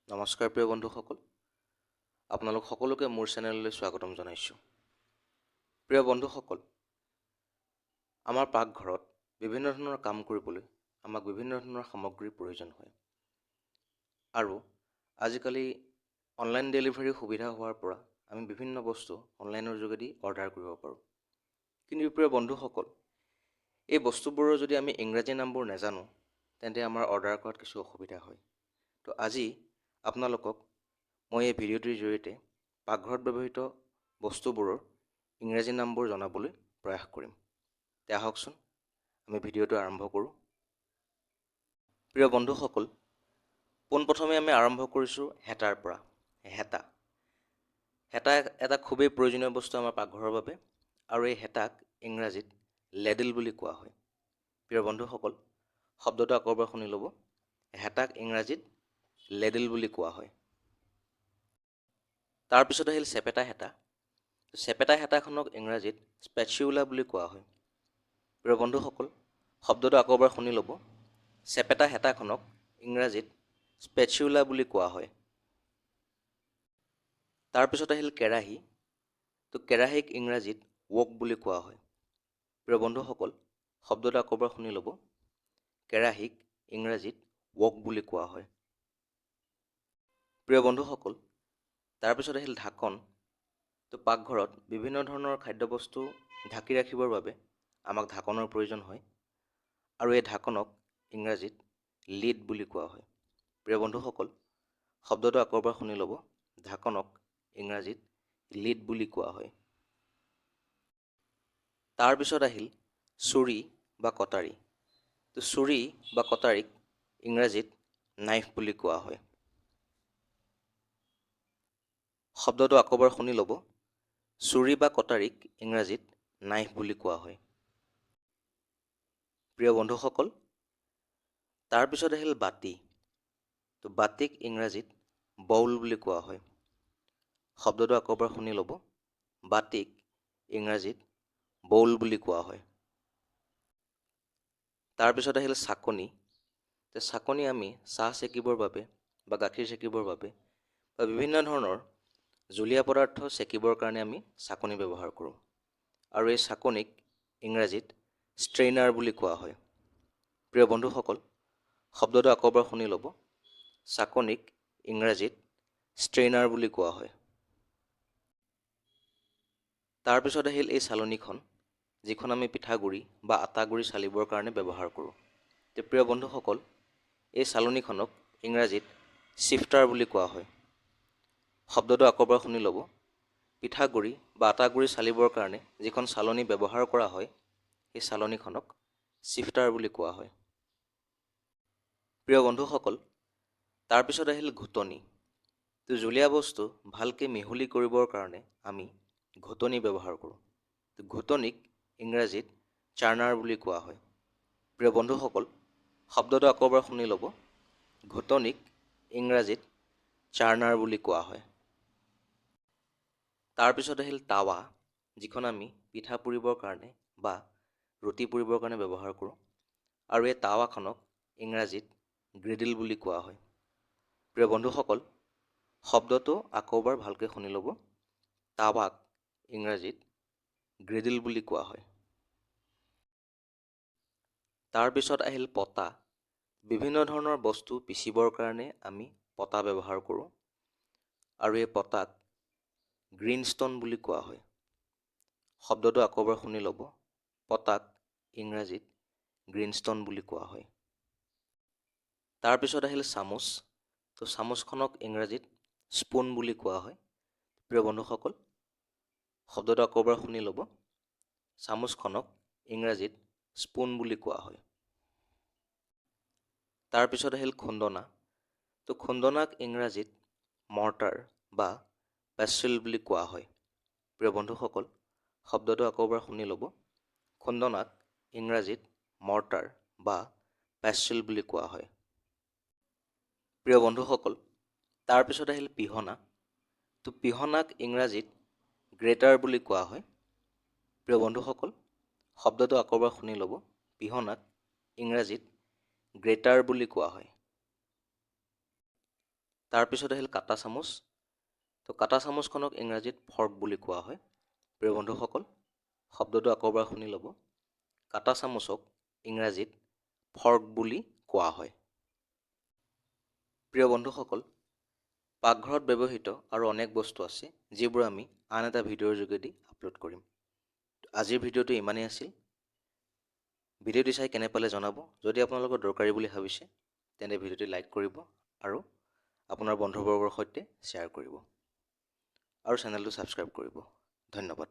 নমস্কাৰ প্ৰিয় বন্ধুসকল, আপোনালোক সকলোকে মোৰ চেনেললৈ স্বাগতম জনাইছোঁ। প্ৰিয় বন্ধুসকল, আমাৰ পাকঘৰত বিভিন্ন ধৰণৰ কাম কৰিবলৈ আমাক বিভিন্ন ধৰণৰ সামগ্ৰীৰ প্ৰয়োজন হয়। আৰু আজিকালি অনলাইন ডেলিভাৰী সুবিধা হোৱাৰ পৰা আমি বিভিন্ন বস্তু অনলাইনৰ যোগেদি অৰ্ডাৰ কৰিব পাৰোঁ। কিন্তু প্ৰিয় বন্ধুসকল, এই বস্তুবোৰৰ যদি আমি ইংৰাজী নামবোৰ নাজানো, তেন্তে আমাৰ অৰ্ডাৰ কৰাত কিছু অসুবিধা হয়। তো আজি আপোনালোকক মই এই ভিডিঅ'টিৰ জৰিয়তে পাকঘৰত ব্যৱহৃত বস্তুবোৰৰ ইংৰাজী নামবোৰ জনাবলৈ প্ৰয়াস কৰিম। তে আহকচোন আমি ভিডিঅ'টো আৰম্ভ কৰোঁ। প্ৰিয় বন্ধুসকল, পোনপ্ৰথমে আমি আৰম্ভ কৰিছোঁ হেতাৰ পৰা। হেতা এটা খুবেই প্ৰয়োজনীয় বস্তু আমাৰ পাকঘৰৰ বাবে, আৰু এই হেতাক ইংৰাজীত লেডেল বুলি কোৱা হয়। প্ৰিয় বন্ধুসকল, শব্দটো আকৌ এবাৰ শুনি ল'ব। হেতাক ইংৰাজীত লেডেল বুলি কোৱা হয়। তাৰপিছত আহিল চেপেটা হেতা। চেপেটা হেতাখনক ইংৰাজীত স্পেচিউলা বুলি কোৱা হয়। প্ৰিয় বন্ধুসকল, শব্দটো আকৌ এবাৰ শুনি ল'ব। চেপেটা হেতাখনক ইংৰাজীত স্পেচিউলা বুলি কোৱা হয়। তাৰপিছত আহিল কেৰাহী। তো কেৰাহীক ইংৰাজীত ৱক বুলি কোৱা হয়। প্ৰিয় বন্ধুসকল, শব্দটো আকৌ এবাৰ শুনি ল'ব। কেৰাহীক ইংৰাজীত ৱক বুলি কোৱা হয়। প্ৰিয় বন্ধুসকল, তাৰপিছত আহিল ঢাকন। তো পাকঘৰত বিভিন্ন ধৰণৰ খাদ্যবস্তু ঢাকি ৰাখিবৰ বাবে আমাক ঢাকনৰ প্ৰয়োজন হয়, আৰু এই ঢাকনক ইংৰাজীত লিড বুলি কোৱা হয়। প্ৰিয় বন্ধুসকল, শব্দটো আকৌ এবাৰ শুনি ল'ব। ঢাকনক ইংৰাজীত লিড বুলি কোৱা হয়। তাৰপিছত আহিল ছুৰী বা কটাৰী। তো ছুৰী বা কটাৰীক ইংৰাজীত নাইফ বুলি কোৱা হয়। শব্দটো আকৌ এবাৰ শুনি ল'ব। ছুৰী বা কটাৰীক ইংৰাজীত নাইফ বুলি কোৱা হয়। প্ৰিয় বন্ধুসকল, তাৰপিছত আহিল বাতি। তো বাতিক ইংৰাজীত বাউল বুলি কোৱা হয়। শব্দটো আকৌ এবাৰ শুনি ল'ব। বাতিক ইংৰাজীত বাউল বুলি কোৱা হয়। তাৰপিছত আহিল চাকনি। তো চাকনি আমি চাহ চেকিবৰ বাবে বা গাখীৰ চেকিবৰ বাবে বা বিভিন্ন ধৰণৰ জুলীয়া পদাৰ্থ চেকিবৰ কাৰণে আমি চাকনি ব্যৱহাৰ কৰোঁ, আৰু এই চাকনিক ইংৰাজীত ষ্ট্ৰেইনাৰ বুলি কোৱা হয়। প্ৰিয় বন্ধুসকল, শব্দটো আকৌ এবাৰ শুনি ল'ব। চাকনিক ইংৰাজীত ষ্ট্ৰেইনাৰ বুলি কোৱা হয়। তাৰপিছত আহিল এই চালনীখন, যিখন আমি পিঠাগুড়ি বা আটাগুড়ি চালিবৰ কাৰণে ব্যৱহাৰ কৰোঁ। তো প্ৰিয় বন্ধুসকল, এই চালনীখনক ইংৰাজীত চিফটাৰ বুলি কোৱা হয়। শব্দটো আকৌ এবাৰ শুনি ল'ব। পিঠাগুড়ি বা আটাগুড়ি চালিবৰ কাৰণে যিখন চালনী ব্যৱহাৰ কৰা হয়, সেই চালনীখনক চিফটাৰ বুলি কোৱা হয়। প্ৰিয় বন্ধুসকল, তাৰপিছত আহিল ঘুটনি। তো জুলীয়া বস্তু ভালকৈ মিহলি কৰিবৰ কাৰণে আমি ঘুটনি ব্যৱহাৰ কৰোঁ। তো ঘুটনিক ইংৰাজীত চাৰ্নাৰ বুলি কোৱা হয়। প্ৰিয় বন্ধুসকল, শব্দটো আকৌ এবাৰ শুনি ল'ব। ঘুটনিক ইংৰাজীত চাৰ্নাৰ বুলি কোৱা হয়। তাৰপিছত আহিল টাৱা, যিখন আমি পিঠা পুৰিবৰ কাৰণে বা ৰুটি পুৰিবৰ কাৰণে ব্যৱহাৰ কৰোঁ, আৰু এই টাৱাখনক ইংৰাজীত গ্ৰিডল বুলি কোৱা হয়। প্ৰিয় বন্ধুসকল, শব্দটো আকৌ এবাৰ ভালকৈ শুনি ল'ব। টাৱাক ইংৰাজীত গ্ৰিডল বুলি কোৱা হয়। তাৰপিছত আহিল পতা। বিভিন্ন ধৰণৰ বস্তু পিচিবৰ কাৰণে আমি পতা ব্যৱহাৰ কৰোঁ, আৰু এই পতাক গ্ৰীণষ্টন বুলি কোৱা হয়। শব্দটো আকৌ এবাৰ শুনি ল'ব। পতাক ইংৰাজীত গ্ৰীণষ্টন বুলি কোৱা হয়। তাৰপিছত আহিল চামুচ। তো চামুচখনক ইংৰাজীত স্পুন বুলি কোৱা হয়। প্ৰিয় বন্ধুসকল, শব্দটো আকৌ এবাৰ শুনি ল'ব। চামুচখনক ইংৰাজীত স্পুন বুলি কোৱা হয়। তাৰপিছত আহিল খুন্দনা। তো খুন্দনাক ইংৰাজীত মৰ্টাৰ বা পেষ্টেল বুলি কোৱা হয়। প্ৰিয় বন্ধুসকল, শব্দটো আকৌ এবাৰ শুনি ল'ব। খুন্দনাক ইংৰাজীত মৰ্টাৰ বা পেষ্টেল বুলি কোৱা হয়। প্ৰিয় বন্ধুসকল, তাৰপিছত আহিল পিহনা। তো পিহনাক ইংৰাজীত গ্ৰেটাৰ বুলি কোৱা হয়। প্ৰিয় বন্ধুসকল, শব্দটো আকৌ এবাৰ শুনি ল'ব। পিহনাক ইংৰাজীত গ্ৰেটাৰ বুলি কোৱা হয়। তাৰপিছত আহিল কাটা চামুচ। তো কাটা চামুচখনক ইংৰাজীত ফৰ্ক বুলি কোৱা হয়। প্ৰিয় বন্ধুসকল, শব্দটো আকৌ এবাৰ শুনি ল'ব। কাটা চামুচক ইংৰাজীত ফৰ্ক বুলি কোৱা হয়। প্ৰিয় বন্ধুসকল, পাকঘৰত ব্যৱহৃত আৰু অনেক বস্তু আছে যিবোৰ আমি আন এটা ভিডিঅ'ৰ যোগেদি আপলোড কৰিম। আজিৰ ভিডিঅ'টো ইমানেই আছিল। ভিডিঅ'টি চাই কেনে পালে জনাব। যদি আপোনালোকৰ দৰকাৰী বুলি ভাবিছে তেন্তে ভিডিঅ'টি লাইক কৰিব আৰু আপোনাৰ বন্ধুবৰ্গৰ সৈতে শ্বেয়াৰ কৰিব আৰু চেনেলটো ছাবস্ক্ৰাইব কৰিব। ধন্যবাদ।